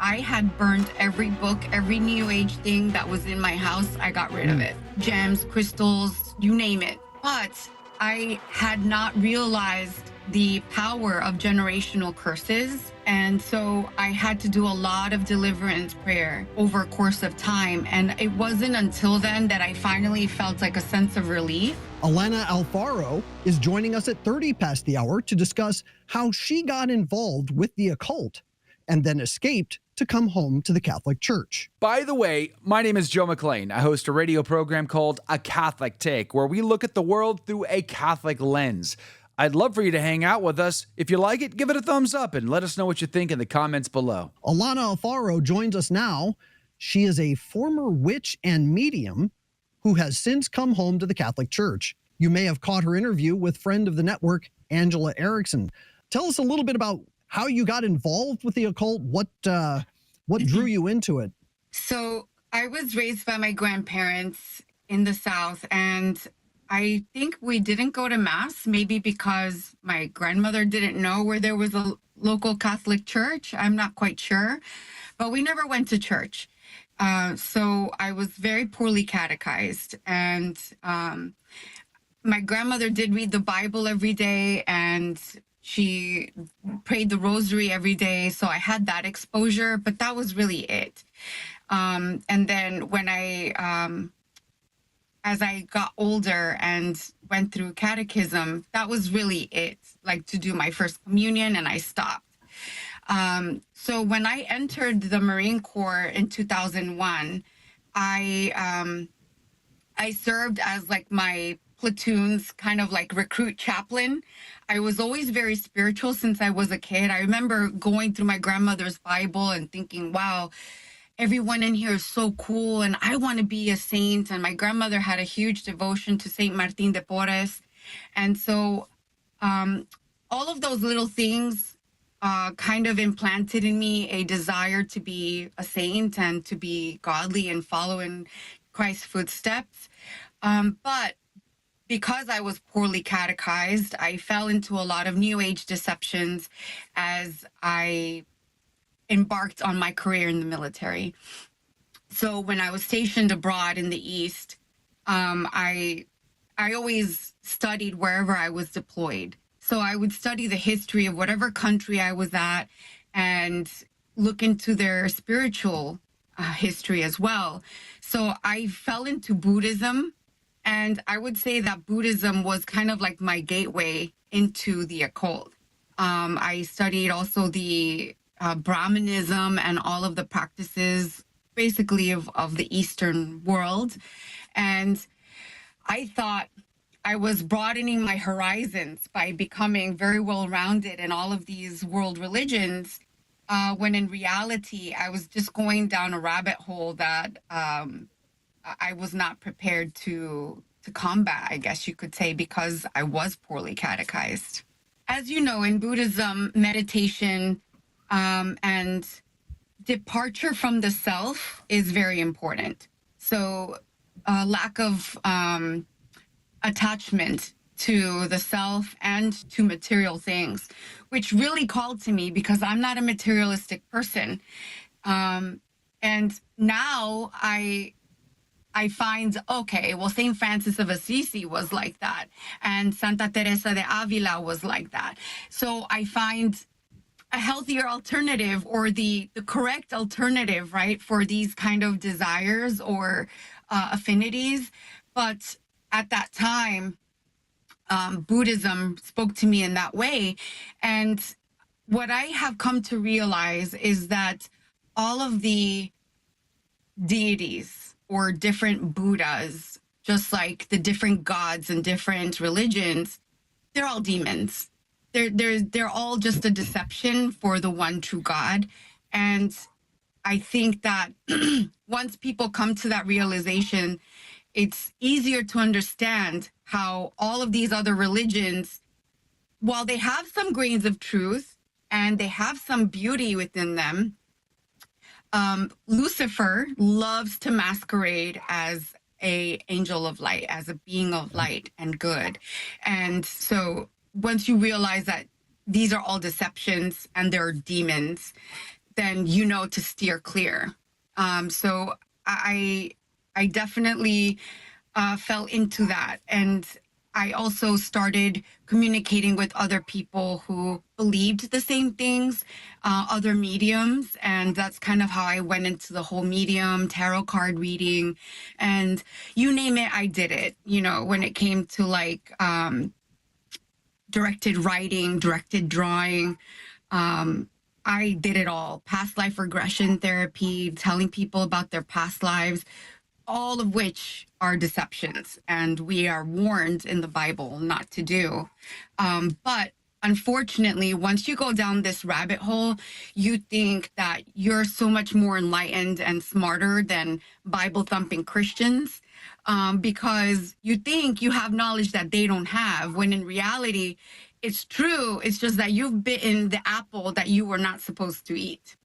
I had burned every book, every New Age thing that was in my house. I got rid of it. Gems, crystals, you name it. But I had not realized the power of generational curses. And so I had to do a lot of deliverance prayer over a course of time. And it wasn't until then that I finally felt like a sense of relief. Alana Alfaro is joining us at 30 past the hour to discuss how she got involved with the occult and then escaped to come home to the Catholic Church. By the way, my name is Joe McLean. I host a radio program called A Catholic Take, where we look at the world through a Catholic lens. I'd love for you to hang out with us. If you like it, give it a thumbs up and let us know what you think in the comments below. Alana Alfaro joins us now. She is a former witch and medium who has since come home to the Catholic Church. You may have caught her interview with friend of the network, Angela Erickson. Tell us a little bit about how you got involved with the occult, what drew you into it. So I was raised by my grandparents in the South, and I think we didn't go to Mass, maybe because my grandmother didn't know where there was a local Catholic church. I'm not quite sure, but we never went to church. So I was very poorly catechized, and my grandmother did read the Bible every day, and she prayed the rosary every day. So I had that exposure, but that was really it. And then when as I got older and went through catechism, that was really it, like to do my first communion, and I stopped. So when I entered the Marine Corps in 2001, I served as like my platoon's kind of like recruit chaplain. I was always very spiritual since I was a kid. I remember going through my grandmother's Bible and thinking, wow, everyone in here is so cool and I want to be a saint. And my grandmother had a huge devotion to Saint Martin de Porres. And so all of those little things kind of implanted in me a desire to be a saint and to be godly and follow in Christ's footsteps. But because I was poorly catechized, I fell into a lot of New Age deceptions as I embarked on my career in the military. So when I was stationed abroad in the East, I always studied wherever I was deployed. So I would study the history of whatever country I was at and look into their spiritual history as well. So I fell into Buddhism. And I would say that Buddhism was kind of like my gateway into the occult. I studied also the Brahmanism and all of the practices, basically of the Eastern world. And I thought I was broadening my horizons by becoming very well-rounded in all of these world religions, when in reality, I was just going down a rabbit hole that I was not prepared to combat, I guess you could say, because I was poorly catechized. As you know, in Buddhism, meditation and departure from the self is very important. So lack of attachment to the self and to material things, which really called to me because I'm not a materialistic person. And now I find, okay, well, St. Francis of Assisi was like that, and Santa Teresa de Avila was like that. So I find a healthier alternative, or the correct alternative, right, for these kind of desires or affinities. But at that time, Buddhism spoke to me in that way. And what I have come to realize is that all of the deities or different Buddhas, just like the different gods and different religions, they're all demons. They're all just a deception for the one true God. And I think that once people come to that realization, it's easier to understand how all of these other religions, while they have some grains of truth and they have some beauty within them, Lucifer loves to masquerade as an angel of light, as a being of light and good. And so once you realize that these are all deceptions and they're demons, then you know to steer clear. So I definitely fell into that. And I also started communicating with other people who believed the same things, other mediums. And that's kind of how I went into the whole medium, tarot card reading, and you name it, I did it. You know, when it came to like directed writing, directed drawing, I did it all. Past life regression therapy, telling people about their past lives, all of which are deceptions, and we are warned in the Bible not to do. But unfortunately, once you go down this rabbit hole, you think that you're so much more enlightened and smarter than Bible thumping Christians, because you think you have knowledge that they don't have, when in reality, it's true. It's just that you've bitten the apple that you were not supposed to eat.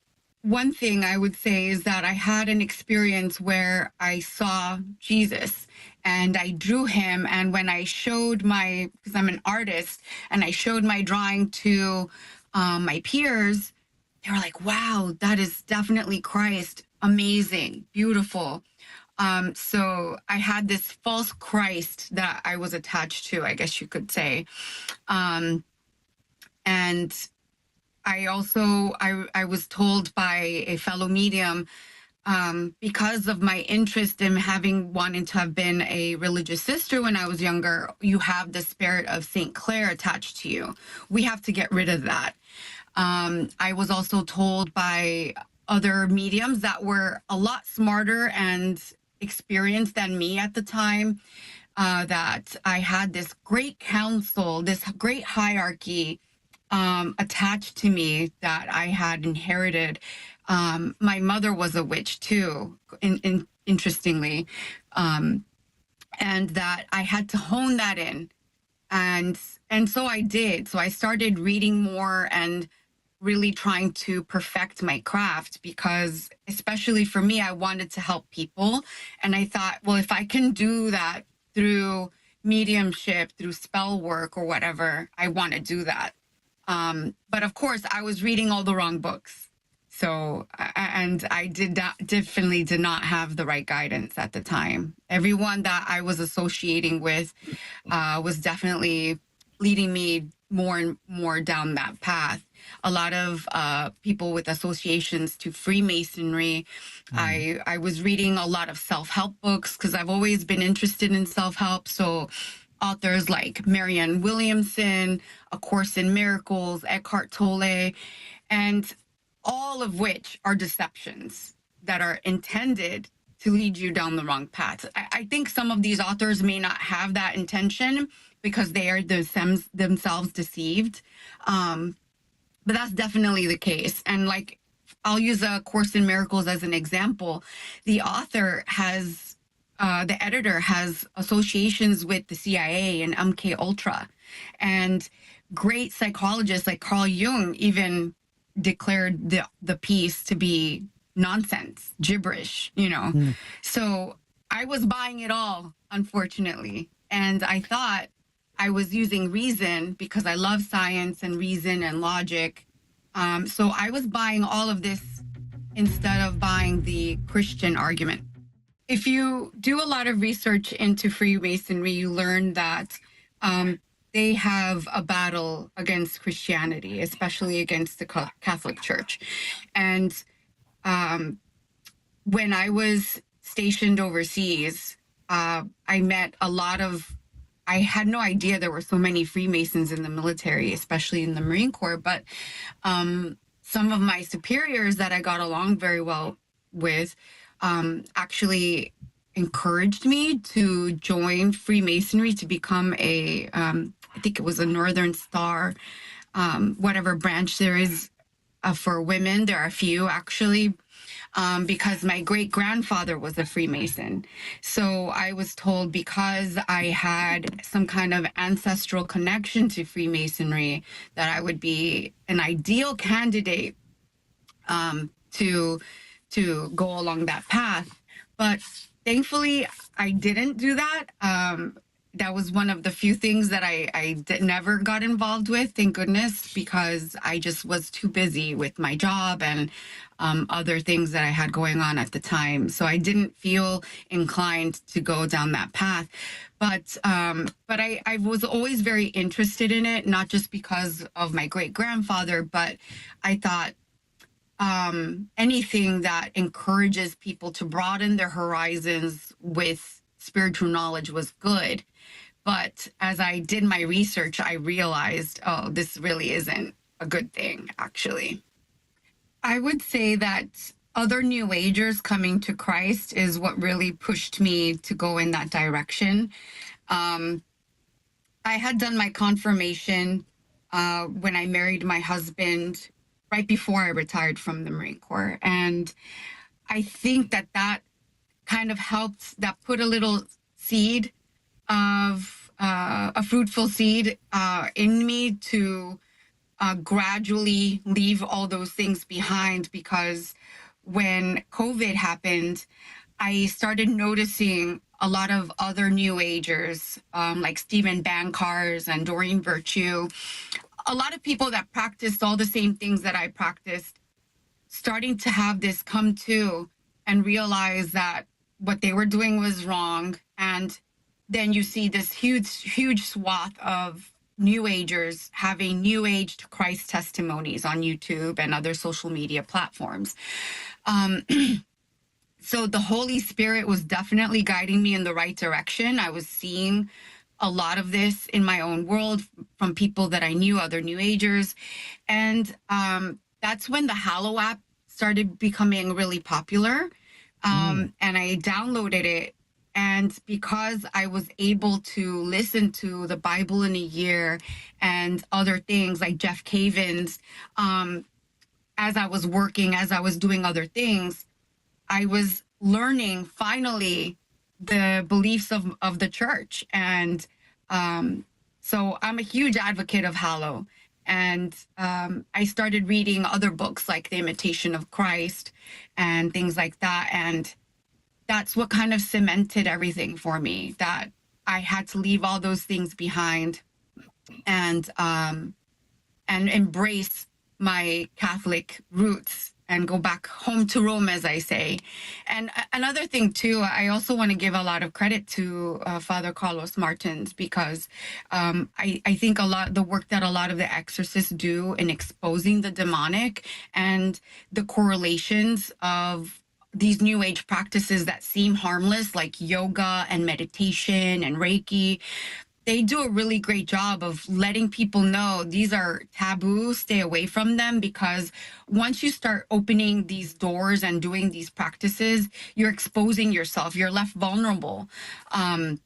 One thing I would say is that I had an experience where I saw Jesus and I drew him. And when I showed because I'm an artist, and I showed my drawing to my peers, they were like, wow, that is definitely Christ. Amazing, beautiful. So I had this false Christ that I was attached to, I guess you could say. And I also, I was told by a fellow medium, because of my interest in wanting to have been a religious sister when I was younger, you have the spirit of St. Clair attached to you. We have to get rid of that. I was also told by other mediums that were a lot smarter and experienced than me at the time, that I had this great council, this great hierarchy attached to me that I had inherited. My mother was a witch too, interestingly, and that I had to hone that in, and so I did. So I started reading more and really trying to perfect my craft, because especially for me, I wanted to help people, and I thought, well, if I can do that through mediumship, through spell work or whatever, I want to do that. But of course, I was reading all the wrong books. So, and I definitely did not have the right guidance at the time. Everyone that I was associating with was definitely leading me more and more down that path. A lot of people with associations to Freemasonry. I was reading a lot of self-help books because I've always been interested in self-help. So authors like Marianne Williamson, A Course in Miracles, Eckhart Tolle, and all of which are deceptions that are intended to lead you down the wrong path. I think some of these authors may not have that intention because they are themselves deceived. But that's definitely the case. And like, I'll use A Course in Miracles as an example. The author has, the editor has associations with the CIA and MK Ultra, and great psychologists like Carl Jung even declared the piece to be nonsense, gibberish, you know. So I was buying it all, unfortunately. And I thought I was using reason because I love science and reason and logic. So I was buying all of this instead of buying the Christian argument. If you do a lot of research into Freemasonry, you learn that they have a battle against Christianity, especially against the Catholic Church. And when I was stationed overseas, I met a lot of, I had no idea there were so many Freemasons in the military, especially in the Marine Corps. But some of my superiors that I got along very well with actually encouraged me to join Freemasonry to become a, I think it was a Northern Star, whatever branch there is for women. There are a few actually. Because my great-grandfather was a Freemason. So I was told because I had some kind of ancestral connection to Freemasonry that I would be an ideal candidate to go along that path. But thankfully, I didn't do that. that was one of the few things that never got involved with, thank goodness, because I just was too busy with my job and other things that I had going on at the time. So I didn't feel inclined to go down that path. But I was always very interested in it, not just because of my great grandfather, but I thought anything that encourages people to broaden their horizons with spiritual knowledge was good. But as I did my research, I realized, oh, this really isn't a good thing, actually. I would say that other New Agers coming to Christ is what really pushed me to go in that direction. I had done my confirmation when I married my husband right before I retired from the Marine Corps. And I think that kind of helped, that put a little seed of a fruitful seed in me to gradually leave all those things behind, because when COVID happened, I started noticing a lot of other New Agers, like Stephen Bancars and Doreen Virtue, a lot of people that practiced all the same things that I practiced, starting to have this come to and realize that what they were doing was wrong. And then you see this huge swath of New Agers having New Age to Christ testimonies on YouTube and other social media platforms. So the Holy Spirit was definitely guiding me in the right direction. I was seeing a lot of this in my own world from people that I knew, other New Agers. And that's when the Hallow app started becoming really popular. And I downloaded it. And because I was able to listen to the Bible in a year and other things like Jeff Caven's, as I was working, as I was doing other things, I was learning finally the beliefs of the church. And so I'm a huge advocate of Hallow. And I started reading other books like The Imitation of Christ and things like that. And that's what kind of cemented everything for me, that I had to leave all those things behind and embrace my Catholic roots and go back home to Rome, as I say. And another thing, too, I also want to give a lot of credit to Father Carlos Martins, because I think the work that a lot of the exorcists do in exposing the demonic and the correlations of these New Age practices that seem harmless, like yoga and meditation and Reiki, they do a really great job of letting people know these are taboo, stay away from them, because once you start opening these doors and doing these practices, you're exposing yourself, you're left vulnerable. And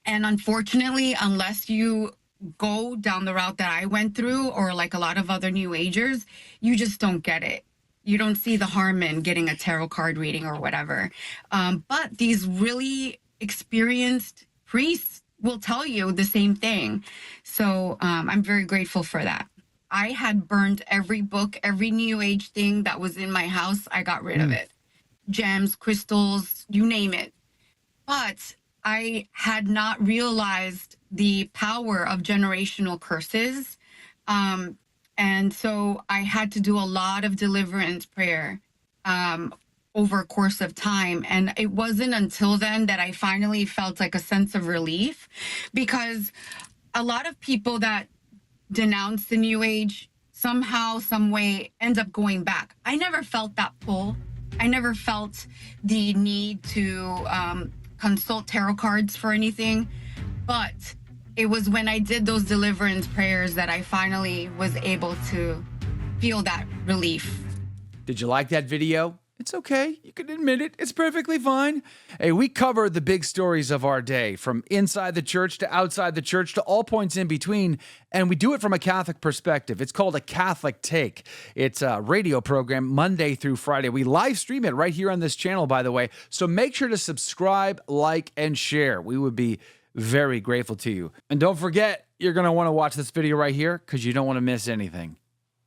unfortunately, unless you go down the route that I went through, or like a lot of other New Agers, you just don't get it. You don't see the harm in getting a tarot card reading or whatever. But these really experienced priests will tell you the same thing. So I'm very grateful for that. I had burned every book, every New Age thing that was in my house. I got rid of it. Gems, crystals, you name it. But I had not realized the power of generational curses. And so I had to do a lot of deliverance prayer over a course of time. And it wasn't until then that I finally felt like a sense of relief, because a lot of people that denounce the New Age somehow, some way end up going back. I never felt that pull. I never felt the need to consult tarot cards for anything. But it was when I did those deliverance prayers that I finally was able to feel that relief. Did you like that video? It's okay. You can admit it. It's perfectly fine. Hey, we cover the big stories of our day, from inside the church to outside the church to all points in between, and we do it from a Catholic perspective. It's called A Catholic Take. It's a radio program Monday through Friday. We live stream it right here on this channel, by the way, so make sure to subscribe, like, and share. We would be very grateful to you. And don't forget, you're going to want to watch this video right here because you don't want to miss anything.